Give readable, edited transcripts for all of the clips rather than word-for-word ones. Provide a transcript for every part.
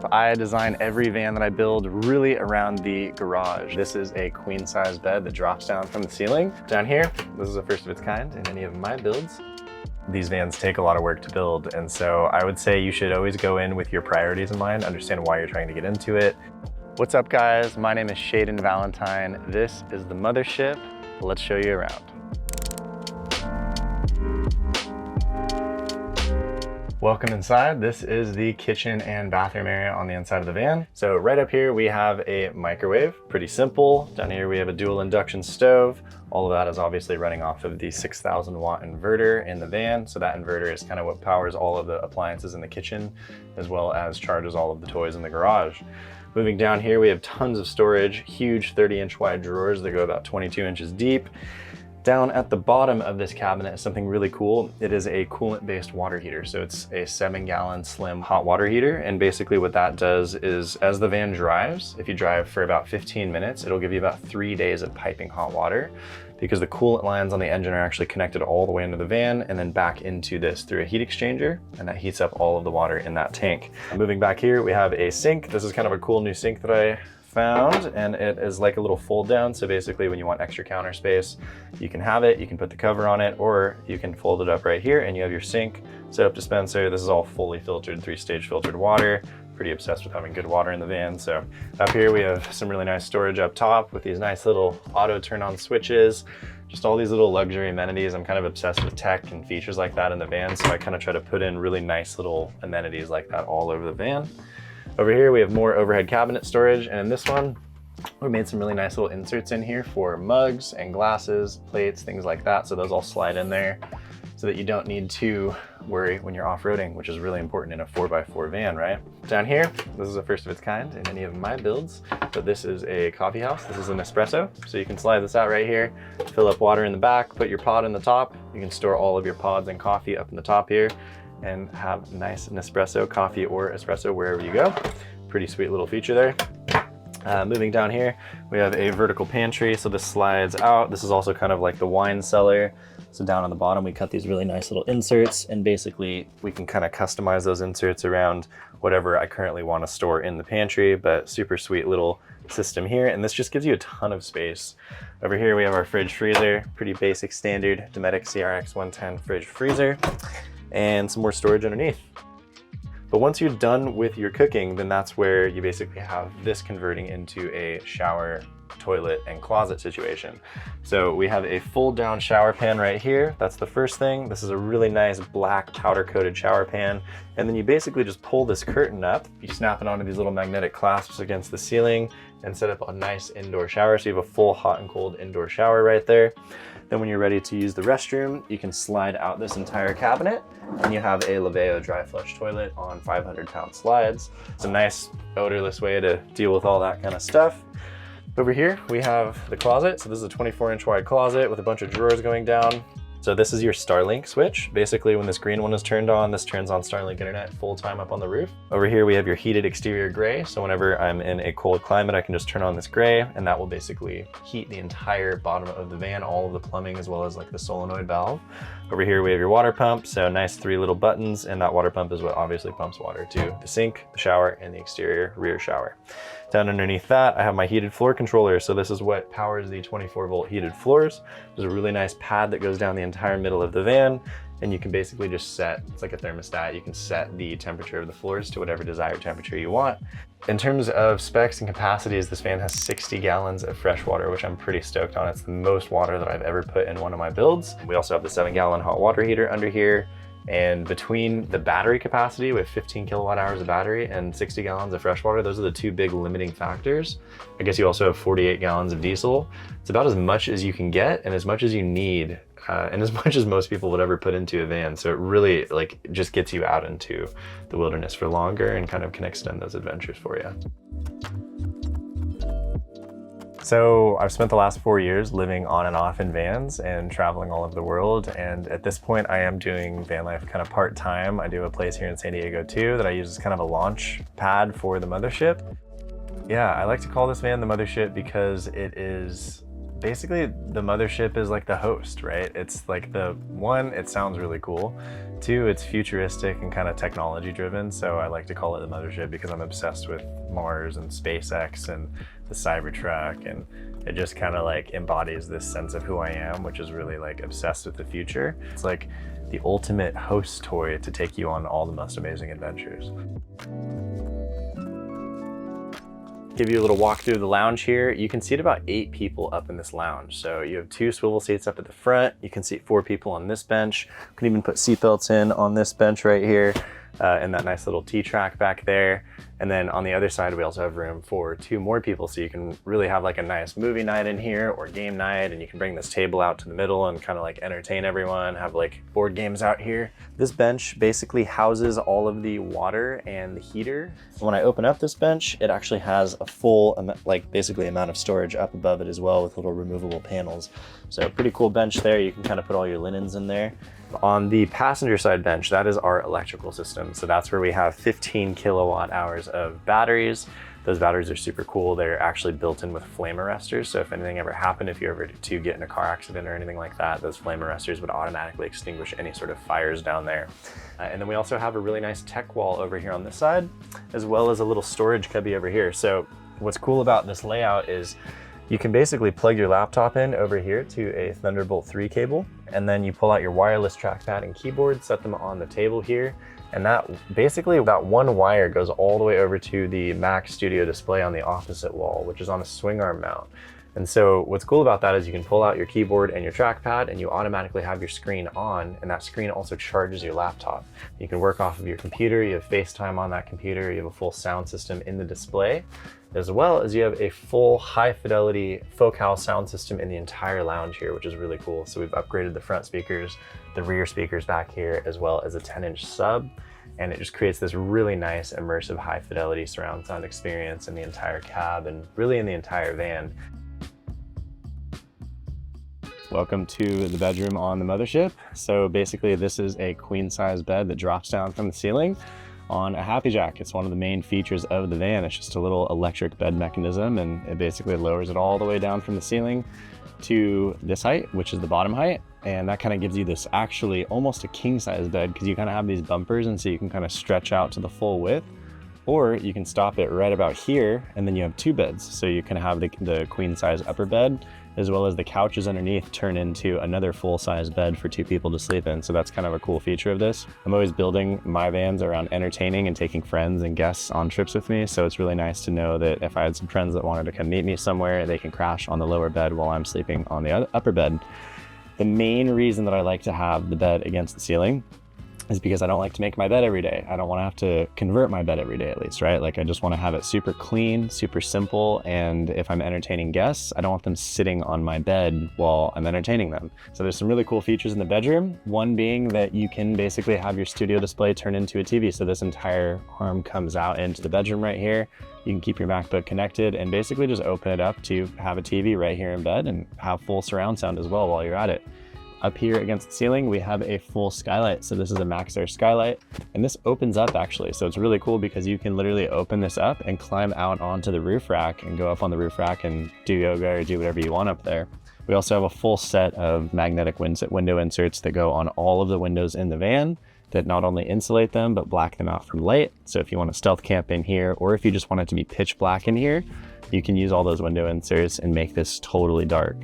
Mothership, I design every van that I build really around the garage. This is a queen size bed that drops down from the ceiling. Down here, this is the first of its kind in any of my builds. These vans take a lot of work to build, and so I would say you should always go in with your priorities in mind, understand why you're trying to get into it. What's up guys? My name is Shaiden Valentine. This is the Mothership. Let's show you around. Welcome inside. This is the kitchen and bathroom area on the inside of the van. So right up here we have a microwave, pretty simple. Down here we have a dual induction stove. All of that is obviously running off of the 6,000 watt inverter in the van. So that inverter is kind of what powers all of the appliances in the kitchen, as well as charges all of the toys in the garage. Moving down here, we have tons of storage, huge 30-inch wide drawers that go about 22 inches deep. Down at the bottom of this cabinet is something really cool. It is a coolant-based water heater. So it's a 7-gallon slim hot water heater. And basically what that does is as the van drives, if you drive for about 15 minutes, it'll give you about 3 days of piping hot water because the coolant lines on the engine are actually connected all the way into the van and then back into this through a heat exchanger, and that heats up all of the water in that tank. Moving back here, we have a sink. This is kind of a cool new sink that I found, and it is like a little fold down. So basically when you want extra counter space, you can have it, you can put the cover on it, or you can fold it up right here and you have your sink, soap dispenser. This is all fully filtered, 3-stage filtered water. Pretty obsessed with having good water in the van. So up here we have some really nice storage up top with these nice little auto turn on switches, just all these little luxury amenities. I'm kind of obsessed with tech and features like that in the van. So I kind of try to put in really nice little amenities like that all over the van. Over here, we have more overhead cabinet storage, and in this one, we made some really nice little inserts in here for mugs and glasses, plates, things like that. So those all slide in there so that you don't need to worry when you're off-roading, which is really important in a 4x4 van, right? Down here, this is the first of its kind in any of my builds, but this is a coffee house. This is an espresso. So you can slide this out right here, fill up water in the back, put your pod in the top. You can store all of your pods and coffee up in the top here, and have nice Nespresso coffee or espresso wherever you go. Pretty sweet little feature there. Moving down here, we have a vertical pantry. So this slides out. This is also kind of like the wine cellar. So down on the bottom, we cut these really nice little inserts, and basically we can kind of customize those inserts around whatever I currently want to store in the pantry, but super sweet little system here. And this just gives you a ton of space. Over here, we have our fridge freezer, pretty basic standard Dometic CRX 110 fridge freezer, and some more storage underneath. But once you're done with your cooking, then that's where you basically have this converting into a shower, toilet, and closet situation. So we have a fold down shower pan right here. That's the first thing. This is a really nice black powder coated shower pan. And then you basically just pull this curtain up. You snap it onto these little magnetic clasps against the ceiling and set up a nice indoor shower. So you have a full hot and cold indoor shower right there. Then when you're ready to use the restroom, you can slide out this entire cabinet and you have a Laveo dry flush toilet on 500-pound slides. It's a nice odorless way to deal with all that kind of stuff. Over here, we have the closet. So this is a 24-inch wide closet with a bunch of drawers going down. So this is your Starlink switch. Basically, when this green one is turned on, this turns on Starlink internet full time up on the roof. Over here, we have your heated exterior gray. So whenever I'm in a cold climate, I can just turn on this gray, and that will basically heat the entire bottom of the van, all of the plumbing, as well as like the solenoid valve. Over here, we have your water pump. So nice 3 little buttons, and that water pump is what obviously pumps water to the sink, the shower, and the exterior rear shower. Down underneath that, I have my heated floor controller. So this is what powers the 24-volt heated floors. There's a really nice pad that goes down the entire middle of the van, and you can basically just set, it's like a thermostat, you can set the temperature of the floors to whatever desired temperature you want. In terms of specs and capacities, this van has 60 gallons of fresh water, which I'm pretty stoked on. It's the most water that I've ever put in one of my builds. We also have the 7-gallon hot water heater under here. And between the battery capacity with 15 kilowatt hours of battery and 60 gallons of fresh water, those are the 2 big limiting factors. I guess you also have 48 gallons of diesel. It's about as much as you can get and as much as you need, and as much as most people would ever put into a van. So it really just gets you out into the wilderness for longer and kind of can extend those adventures for you. So I've spent the last 4 years living on and off in vans and traveling all over the world. And at this point I am doing van life kind of part-time. I do a place here in San Diego too that I use as kind of a launch pad for the Mothership. Yeah, I like to call this van the Mothership because it is basically the Mothership is like the host, right? It's like the one, it sounds really cool. Two, it's futuristic and kind of technology driven. So I like to call it the Mothership because I'm obsessed with Mars and SpaceX and the Cybertruck, and it just kind of like embodies this sense of who I am, which is really like obsessed with the future. It's like the ultimate host toy to take you on all the most amazing adventures. Give you a little walk through the lounge here. You can seat about 8 people up in this lounge. So you have 2 swivel seats up at the front. You can seat 4 people on this bench. You can even put seatbelts in on this bench right here, and that nice little T-track back there. And then on the other side, we also have room for 2 more people. So you can really have like a nice movie night in here or game night, and you can bring this table out to the middle and kind of like entertain everyone, have like board games out here. This bench basically houses all of the water and the heater. When I open up this bench, it actually has a full, like basically amount of storage up above it as well with little removable panels. So pretty cool bench there. You can kind of put all your linens in there. On the passenger side bench, that is our electrical system. So that's where we have 15 kilowatt hours of batteries. Those batteries are super cool. They're actually built in with flame arresters. So if anything ever happened, if you ever to get in a car accident or anything like that, those flame arresters would automatically extinguish any sort of fires down there. And then we also have a really nice tech wall over here on this side, as well as a little storage cubby over here. So what's cool about this layout is you can basically plug your laptop in over here to a Thunderbolt 3 cable, and then you pull out your wireless trackpad and keyboard, set them on the table here, and that basically that one wire goes all the way over to the Mac Studio display on the opposite wall, which is on a swing arm mount. And so what's cool about that is you can pull out your keyboard and your trackpad and you automatically have your screen on, and that screen also charges your laptop. You can work off of your computer, you have FaceTime on that computer, you have a full sound system in the display, as well as you have a full high fidelity Focal sound system in the entire lounge here, which is really cool. So we've upgraded the front speakers, the rear speakers back here, as well as a 10-inch sub. And it just creates this really nice immersive high fidelity surround sound experience in the entire cab and really in the entire van. Welcome to the bedroom on the Mothership. So basically this is a queen size bed that drops down from the ceiling on a happy jack. It's one of the main features of the van. It's just a little electric bed mechanism, and it basically lowers it all the way down from the ceiling to this height, which is the bottom height. And that kind of gives you this actually almost a king size bed, because you kind of have these bumpers, and so you can kind of stretch out to the full width, or you can stop it right about here, and then you have 2 beds. So you can have the queen size upper bed, as well as the couches underneath turn into another full-size bed for 2 people to sleep in. So that's kind of a cool feature of this. I'm always building my vans around entertaining and taking friends and guests on trips with me. So it's really nice to know that if I had some friends that wanted to come meet me somewhere, they can crash on the lower bed while I'm sleeping on the upper bed. The main reason that I like to have the bed against the ceiling is because I don't like to make my bed every day. I don't want to have to convert my bed every day, at least, right? Like I just want to have it super clean, super simple. And if I'm entertaining guests, I don't want them sitting on my bed while I'm entertaining them. So there's some really cool features in the bedroom. One being that you can basically have your studio display turn into a TV. So this entire arm comes out into the bedroom right here. You can keep your MacBook connected and basically just open it up to have a TV right here in bed and have full surround sound as well while you're at it. Up here against the ceiling, we have a full skylight. So this is a MaxAir skylight, and this opens up actually. So it's really cool because you can literally open this up and climb out onto the roof rack and go up on the roof rack and do yoga or do whatever you want up there. We also have a full set of magnetic window inserts that go on all of the windows in the van that not only insulate them, but black them out from light. So if you want to stealth camp in here, or if you just want it to be pitch black in here, you can use all those window inserts and make this totally dark.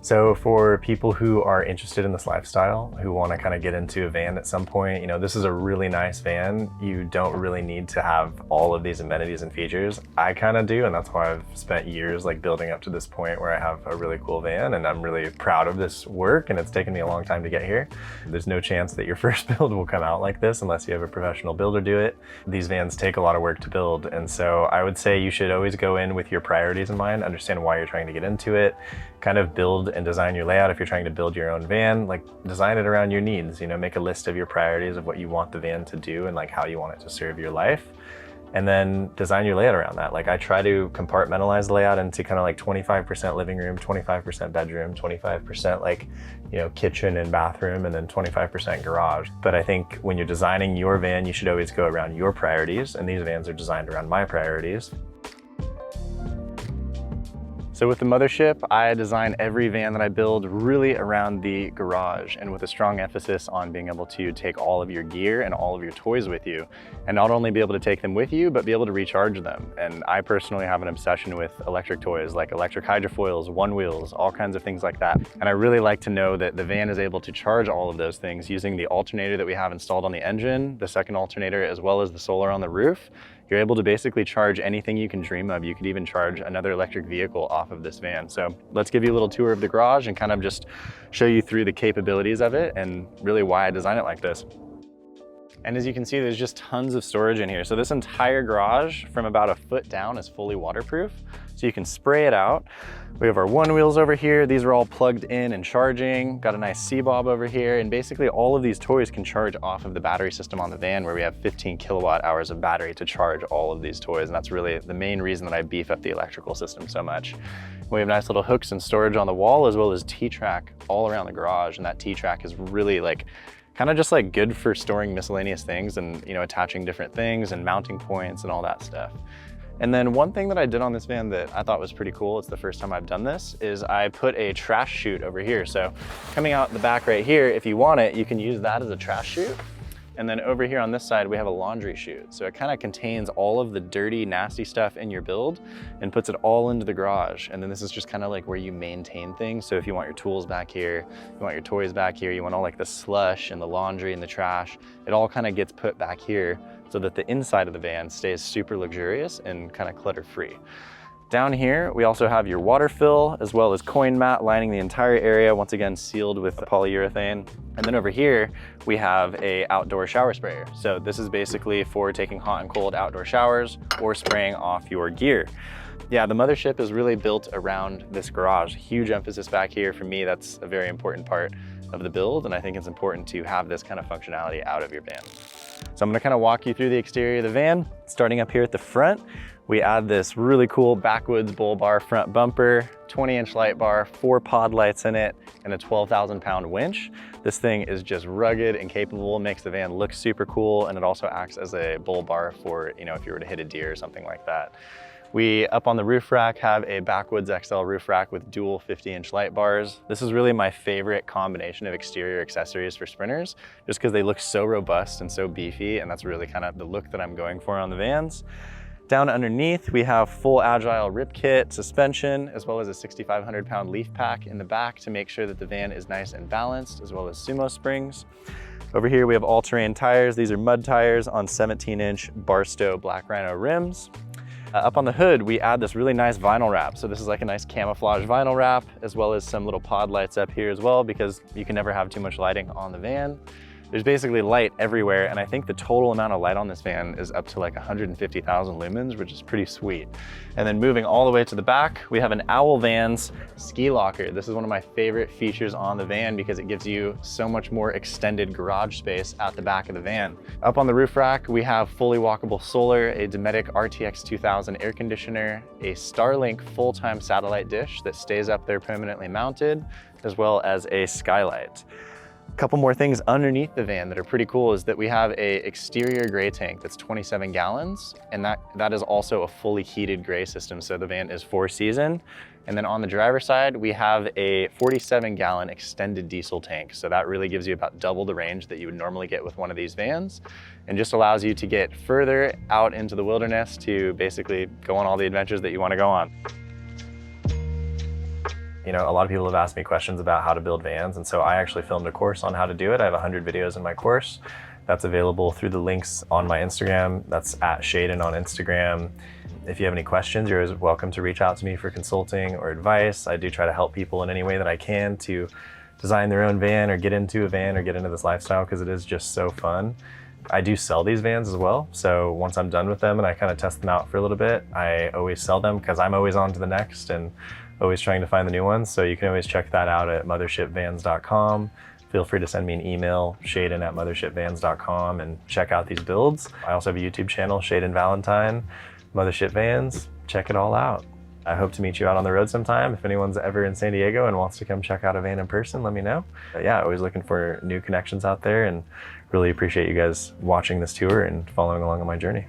So for people who are interested in this lifestyle, who want to kind of get into a van at some point, you know, this is a really nice van. You don't really need to have all of these amenities and features. I kind of do, and that's why I've spent years like building up to this point where I have a really cool van, and I'm really proud of this work, and it's taken me a long time to get here. There's no chance that your first build will come out like this unless you have a professional builder do it. These vans take a lot of work to build, and so I would say you should always go in with your priorities in mind, understand why you're trying to get into it, kind of build and design your layout. If you're trying to build your own van, like design it around your needs, you know, make a list of your priorities of what you want the van to do and like how you want it to serve your life, and then design your layout around that. Like I try to compartmentalize the layout into kind of like 25% living room, 25% bedroom, 25% like, you know, kitchen and bathroom, and then 25% garage. But I think when you're designing your van, you should always go around your priorities, and these vans are designed around my priorities. So with the Mothership, I design every van that I build really around the garage, and with a strong emphasis on being able to take all of your gear and all of your toys with you, and not only be able to take them with you, but be able to recharge them. And I personally have an obsession with electric toys like electric hydrofoils, one wheels, all kinds of things like that. And I really like to know that the van is able to charge all of those things using the alternator that we have installed on the engine, the second alternator, as well as the solar on the roof. You're able to basically charge anything you can dream of. You could even charge another electric vehicle off of this van. So let's give you a little tour of the garage and kind of just show you through the capabilities of it and really why I designed it like this. And as you can see, there's just tons of storage in here. So this entire garage from about a foot down is fully waterproof. So you can spray it out. We have our one wheels over here. These are all plugged in and charging. Got a nice C-bob over here. And basically all of these toys can charge off of the battery system on the van, where we have 15 kilowatt hours of battery to charge all of these toys. And that's really the main reason that I beef up the electrical system so much. We have nice little hooks and storage on the wall, as well as T-track all around the garage. And that T-track is really like kind of just like good for storing miscellaneous things and, you know, attaching different things and mounting points and all that stuff. And then one thing that I did on this van that I thought was pretty cool, it's the first time I've done this, is I put a trash chute over here. So coming out the back right here, if you want it, you can use that as a trash chute. And then over here on this side, we have a laundry chute. So it kind of contains all of the dirty, nasty stuff in your build and puts it all into the garage. And then this is just kind of like where you maintain things. So if you want your tools back here, you want your toys back here, you want all like the slush and the laundry and the trash, it all kind of gets put back here so that the inside of the van stays super luxurious and kind of clutter-free. Down here, we also have your water fill, as well as coin mat lining the entire area, once again sealed with polyurethane. And then over here, we have a outdoor shower sprayer. So this is basically for taking hot and cold outdoor showers or spraying off your gear. Yeah, the Mothership is really built around this garage. Huge emphasis back here. For me, that's a very important part of the build, and I think it's important to have this kind of functionality out of your van. So I'm gonna kind of walk you through the exterior of the van. Starting up here at the front, we add this really cool backwoods bull bar front bumper, 20-inch light bar, 4 pod lights in it, and a 12,000-pound winch. This thing is just rugged and capable, makes the van look super cool, and it also acts as a bull bar for, you know, if you were to hit a deer or something like that. We, up on the roof rack, have a backwoods XL roof rack with dual 50-inch light bars. This is really my favorite combination of exterior accessories for sprinters, just because they look so robust and so beefy, and that's really kind of the look that I'm going for on the vans. Down underneath, we have full agile rip kit, suspension, as well as a 6,500-pound leaf pack in the back to make sure that the van is nice and balanced, as well as sumo springs. Over here, we have all-terrain tires. These are mud tires on 17-inch Barstow Black Rhino rims. Up on the hood, we add this really nice vinyl wrap. So this is like a nice camouflage vinyl wrap, as well as some little pod lights up here as well, because you can never have too much lighting on the van. There's basically light everywhere, and I think the total amount of light on this van is up to like 150,000 lumens, which is pretty sweet. And then moving all the way to the back, we have an Owl Vans ski locker. This is one of my favorite features on the van because it gives you so much more extended garage space at the back of the van. Up on the roof rack, we have fully walkable solar, a Dometic RTX 2000 air conditioner, a Starlink full-time satellite dish that stays up there permanently mounted, as well as a skylight. A couple more things underneath the van that are pretty cool is that we have a exterior gray tank that's 27 gallons, and that is also a fully heated gray system, so the van is 4-season. And then on the driver's side, we have a 47-gallon extended diesel tank, so that really gives you about double the range that you would normally get with one of these vans, and just allows you to get further out into the wilderness to basically go on all the adventures that you want to go on. You know, a lot of people have asked me questions about how to build vans, and so I actually filmed a course on how to do it. I have 100 videos in my course. That's available through the links on my Instagram. That's at Shaiden on Instagram. If you have any questions, you're always welcome to reach out to me for consulting or advice. I do try to help people in any way that I can to design their own van or get into a van or get into this lifestyle, because it is just so fun. I do sell these vans as well. So once I'm done with them and I kind of test them out for a little bit, I always sell them because I'm always on to the next and always trying to find the new ones. So you can always check that out at mothershipvans.com. Feel free to send me an email, shaiden@mothershipvans.com, and check out these builds. I also have a YouTube channel, Shaiden Valentine, Mothership Vans. Check it all out. I hope to meet you out on the road sometime. If anyone's ever in San Diego and wants to come check out a van in person, let me know. But yeah, always looking for new connections out there, and really appreciate you guys watching this tour and following along on my journey.